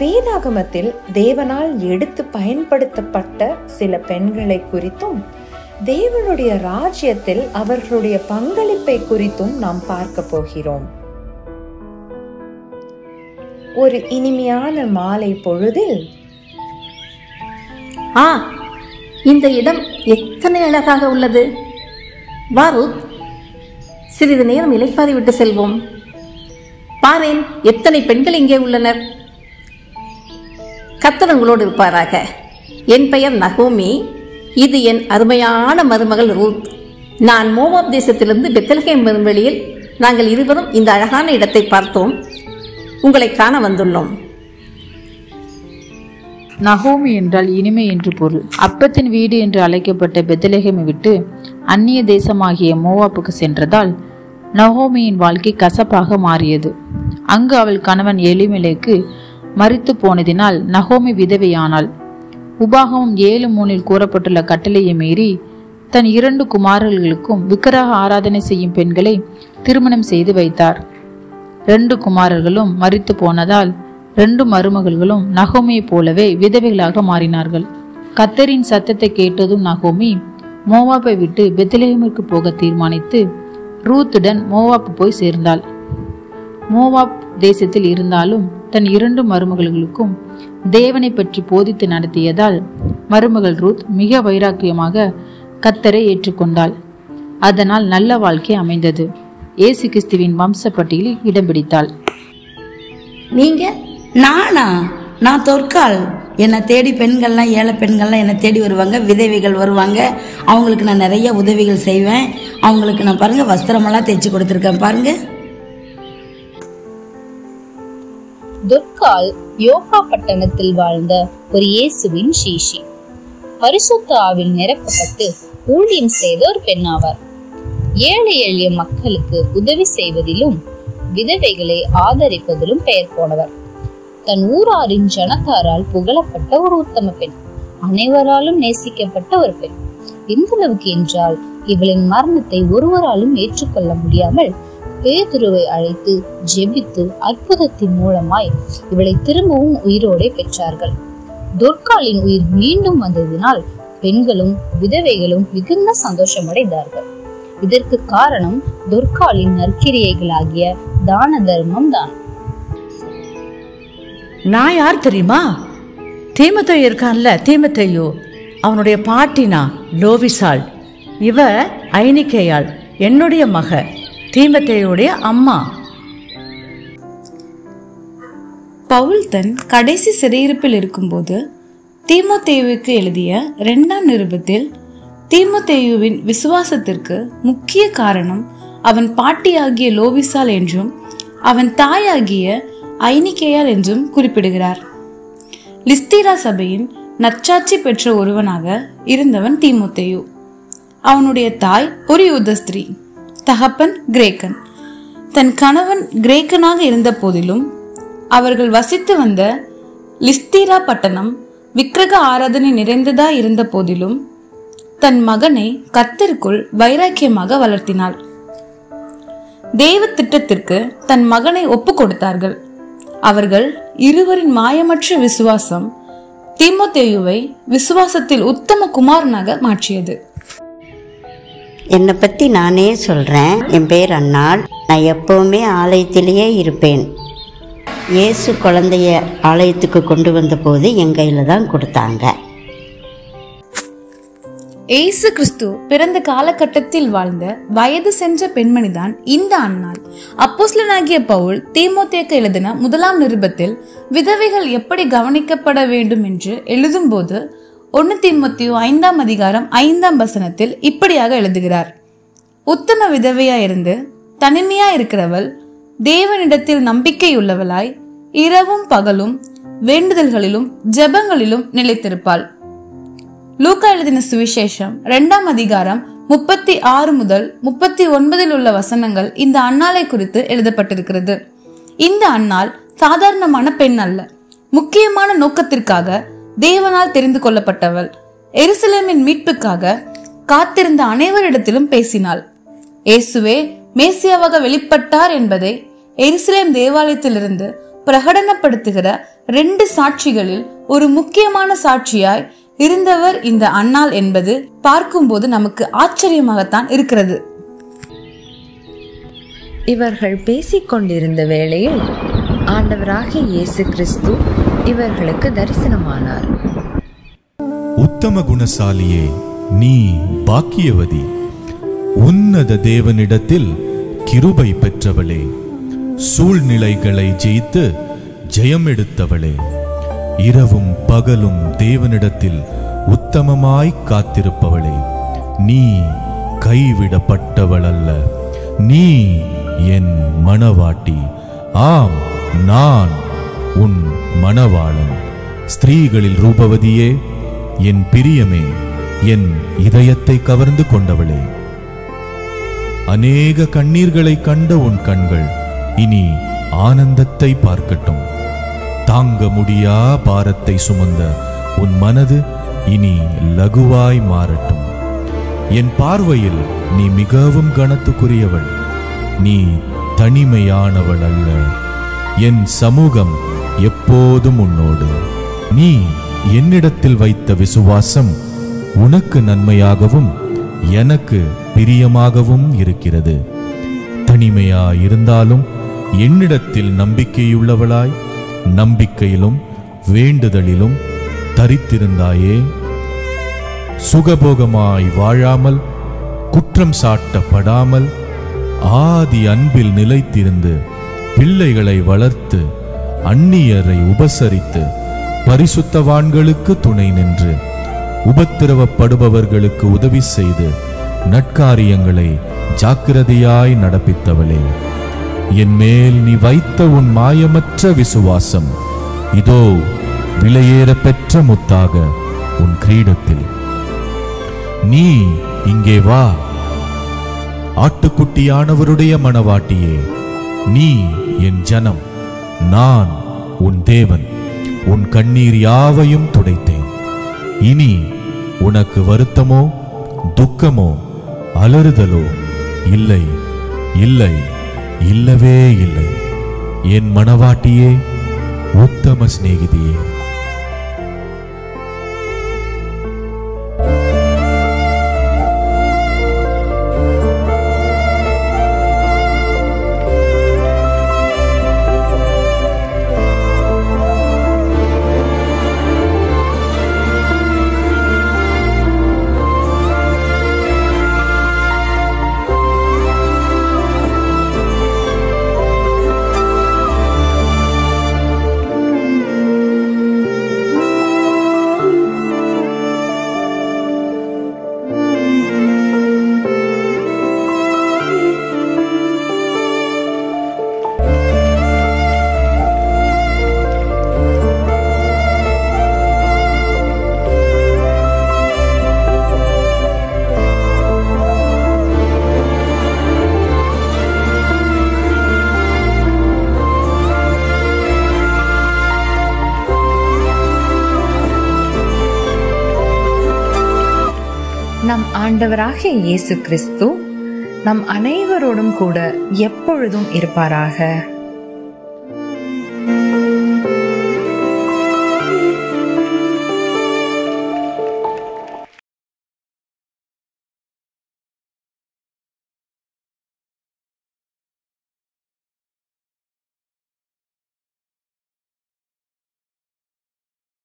வேதாகமத்தில் தேவனால் எடுத்து பயன்படுத்தப்பட்ட சில பெண்களை குறித்தும் தேவனுடைய ராஜ்யத்தில் அவர்களுடைய பங்களிப்பை குறித்தும் நாம் பார்க்க போகிறோம். ஒரு இனிமையான மாலை பொழுதில் இந்த இடம் எத்தனை அழகாக உள்ளது. வா ரூத், சிறிது நேரம் இளைப்பாறி விட்டு செல்வோம். பாரேன், எத்தனை பெண்கள் இங்கே உள்ளனர். கர்த்தர் உங்களோடு இருப்பாராக. என் பெயர் நகோமி. இது என் அருமையான மருமகள் ரூத். நான் மோவாப் தேசத்திலிருந்து பெத்லகேம் வெளியில் நாங்கள் இருவரும் இந்த அழகான இடத்தை பார்த்தோம். உங்களை காண வந்துள்ளோம். நகோமி என்றால் இனிமை என்று பொருள். அப்பத்தின் வீடு என்று அழைக்கப்பட்ட பெத்லகேமை விட்டு அந்நிய தேசமாகிய மோவாப்புக்கு சென்றதால் நகோமியின் வாழ்க்கை கசப்பாக மாறியது. அங்கு அவள் கணவன் எலிமெலேக்கு மரித்து போனதினால் நகோமி விதவையானாள். உபாகமம் 7:3 கூறப்பட்டுள்ள கட்டளையை மீறி தன் 2 குமாரர்களுக்கும் விக்கிரக ஆராதனை செய்யும் பெண்களை திருமணம் செய்து வைத்தார். 2 குமாரர்களும் மரித்து போனதால் 2 மருமகள்களும் நகோமியை போலவே விதவைகளாக மாறினார்கள். கர்த்தரின் சத்தத்தை கேட்டதும் நகோமி மோவாப்பை விட்டு பெத்லகேமிற்கு போக தீர்மானித்து ரூத்துடன் மோவாப்பு போய் சேர்ந்தாள். மோவாப் தேசத்தில் இருந்தாலும் தன் 2 மருமகளுக்கும் தேவனை பற்றி போதித்து நடத்தியதால் மருமகள் ரூத் மிக வைராக்கியமாக கர்த்தரை ஏற்றுக்கொண்டாள். அதனால் நல்ல வாழ்க்கை அமைந்தது. இயேசு கிறிஸ்துவின் வம்ச பட்டியலில் இடம் பிடித்தாள். நீங்க நான் தொற்கால். என்னை தேடி பெண்கள்லாம், ஏழை பெண்கள்லாம் என்னை தேடி வருவாங்க, விதவைகள் வருவாங்க. அவங்களுக்கு நான் நிறைய உதவிகள் செய்வேன். அவங்களுக்கு நான் பாருங்க வஸ்திரமெல்லாம் தைச்சு கொடுத்துருக்கேன் பாருங்க. தொற்கால் யோப்பா பட்டணத்தில் வாழ்ந்த ஒரு இயேசுவின் சீஷி. பரிசுத்த ஆவியில் நிரப்பப்பட்டு ஊழியம் செய்த ஒரு பெண்ணாவார். ஏழை எளிய மக்களுக்கு உதவி செய்வதிலும் விதவைகளை ஆதரிப்பதிலும் பெயர் போனவர். தன் ஊராரின் ஜனத்தாரால் புகழப்பட்ட ஒரு உத்தம பெண், அனைவராலும் நேசிக்கப்பட்ட ஒரு பெண். எந்த அளவுக்கு என்றால் இவளின் மரணத்தை ஒருவராலும் ஏற்றுக்கொள்ள முடியாமல் பேதுருவை அழைத்து ஜெபித்து அற்புதத்தின் மூலமாய் இவளை திரும்பவும் உயிரோடே பெற்றார்கள். தொற்காலின் உயிர் மீண்டும் வந்ததினால் பெண்களும் விதவைகளும் மிகுந்த சந்தோஷமடைந்தார்கள். இதற்கு காரணம் தொற்காலின் நற்கிரியைகளாகிய தான தர்மம் தான். நான் யார் தெரியுமா? தீமோத்தேயு இருக்கான்ல, தீமோத்தேயு அவனுடைய பாட்டினா லோவிசாள். இவ ஐனிக்கேயாள், என்னுடைய மக, தீமோத்தேயுடைய அம்மா. பவுல் தன் கடைசி சிறையிருப்பில் இருக்கும்போது தீமோத்தேயுவுக்கு எழுதிய 2ஆம் நிருபத்தில் தீமோத்தேயுவின் விசுவாசத்திற்கு முக்கிய காரணம் அவன் பாட்டியாகிய லோவிசாள் என்றும் அவன் தாயாகிய ஐனிக்கேயாள் என்றும் குறிப்பிடுகிறார். லிஸ்தீரா சபையின் நற்சாட்சி பெற்ற ஒருவனாக இருந்தவன் தீமோத்தேயு. அவனுடைய தாய் ஒரு யூத ஸ்திரீ, தகப்பன் கிரேக்கன். தன் கணவன் கிரேக்கனாக இருந்த போதிலும் அவர்கள் வசித்து வந்த லிஸ்தீரா பட்டணம் விக்கிரக ஆராதனை நிறைந்ததா இருந்த போதிலும் தன் மகனை கர்த்தருக்குள் வைராக்கியமாக வளர்த்தினாள். தேவ திட்டத்திற்கு தன் மகனை ஒப்பு கொடுத்தார்கள். அவர்கள் இருவரின் மாயமற்ற விசுவாசம் தீமோத்தேயுவை விசுவாசத்தில் உத்தம குமாரனாக மாற்றியது. என்னை பற்றி நானே சொல்கிறேன். என் பேர் அன்னாள். நான் எப்போவுமே ஆலயத்திலேயே இருப்பேன். இயேசு குழந்தைய ஆலயத்துக்கு கொண்டு வந்த போது என் கையில் தான் கொடுத்தாங்க. இயேசு கிறிஸ்து பிறந்த காலகட்டத்தில் வாழ்ந்த வயது சென்ற பெண்மணிதான் இந்த அன்னாள். அப்போஸ்தலனாகிய பவுல் தீமோத்தேயுக்கு எழுதின 1ஆம் நிருபத்தில் விதவைகள் எப்படி கவனிக்கப்பட வேண்டும் என்று எழுதும் போது 1 தீமோத்தேயு 5ஆம் அதிகாரம் 5ஆம் வசனத்தில் இப்படியாக எழுதுகிறார்: உத்தம விதவையா இருந்து தனிமையா இருக்கிறவள் தேவனிடத்தில் நம்பிக்கையுள்ளவளாய் இரவும் பகலும் வேண்டுதல்களிலும் ஜெபங்களிலும் நிலைத்திருப்பாள். லூக்கா எழுதின சுவிசேஷம் 2ஆம் அதிகாரம் 36 முதல் 39 உள்ள வசனங்கள் இந்த அன்னாளை குறித்து எழுதப்பட்டிருக்கிறது. இந்த அன்னாள் சாதாரணமான பெண் அல்ல, முக்கியமான நோக்கத்திற்காக தேவனால் தெரிந்து கொள்ளப்பட்டவள். எருசலேமின் மீட்புக்காக காத்திருந்த அனைவரிடத்திலும் பேசினாள். இயேசுவே மேசியாவாக வெளிப்பட்டார் என்பதை எருசலேம் தேவாலயத்திலிருந்து பிரகடனப்படுத்துகிற 2 சாட்சிகளில் ஒரு முக்கியமான சாட்சியாய் இருந்தவர் இந்த அன்னாள் என்பது பார்க்கும்போது நமக்கு ஆச்சரியமாகத்தான் இருக்கிறது. இவர்கள் பேசிக் கொண்டிருந்த வேளையில் ஆண்டவராகிய இயேசு கிறிஸ்து இவர்களுக்கு தரிசனமானார். உத்தம குணசாலியே, நீ பாக்கியவதி, உன்னத தேவனிடத்தில் கிருபை பெற்றவளே, சூழ்நிலைகளை ஜெயித்து ஜெயம் எடுத்தவளே, இரவும் பகலும் தேவனிடத்தில் உத்தமமாய் காத்திருப்பவளே, நீ கைவிடப்பட்டவள் அல்ல, நீ என் மணவாட்டி, ஆம் நான் உன் மணவாளன். ஸ்திரீகளில் ரூபவதியே, என் பிரியமே, என் இதயத்தை கவர்ந்து கொண்டவளே, அநேக கண்ணீர்களை கண்ட உன் கண்கள் இனி ஆனந்தத்தை பார்க்கட்டும். தாங்க முடியா பாரத்தை சுமந்த உன் மனது இனி லகுவாய் மாறட்டும். என் பார்வையில் நீ மிகவும் கனத்துக்குரியவள், நீ தனிமையானவள் அல்ல, என் சமூகம் எப்போதும் உன்னோடு. நீ என்னிடத்தில் வைத்த விசுவாசம் உனக்கு நன்மையாகவும் எனக்கு பிரியமாகவும் இருக்கிறது. தனிமையாயிருந்தாலும் என்னிடத்தில் நம்பிக்கையுள்ளவளாய், நம்பிக்கையிலும் வேண்டுதலிலும் தரித்திருந்தாயே. சுகபோகமாய் வாழாமல், குற்றம் சாட்டப்படாமல், ஆதி அன்பில் நிலைத்திருந்து பிள்ளைகளை வளர்த்து அந்நியரை உபசரித்து பரிசுத்தவான்களுக்கு துணை நின்று உபத்திரவப்படுபவர்களுக்கு உதவி செய்து நற்காரியங்களை ஜாக்கிரதையாய் நடப்பித்தவளே, என் மேல் நீ வைத்த உன் மாயமற்ற விசுவாசம் இதோ விலையேற பெற்ற முத்தாக உன் கிரீடத்தில். நீ இங்கே வா, ஆட்டுக்குட்டியானவருடைய மணவாட்டியே, நீ என் ஜனம், நான் உன் தேவன். உன் கண்ணீர் யாவையும் துடைத்தேன். இனி உனக்கு வருத்தமோ துக்கமோ அலறுதலோ இல்லை, இல்லை, இல்லவே இல்லை. என் மணவாட்டியே, உத்தம சிநேகிதியே. நம் ஆண்டவராகிய இயேசு கிறிஸ்து நம் அனைவரோடும் கூட எப்பொழுதும் இருப்பாராக.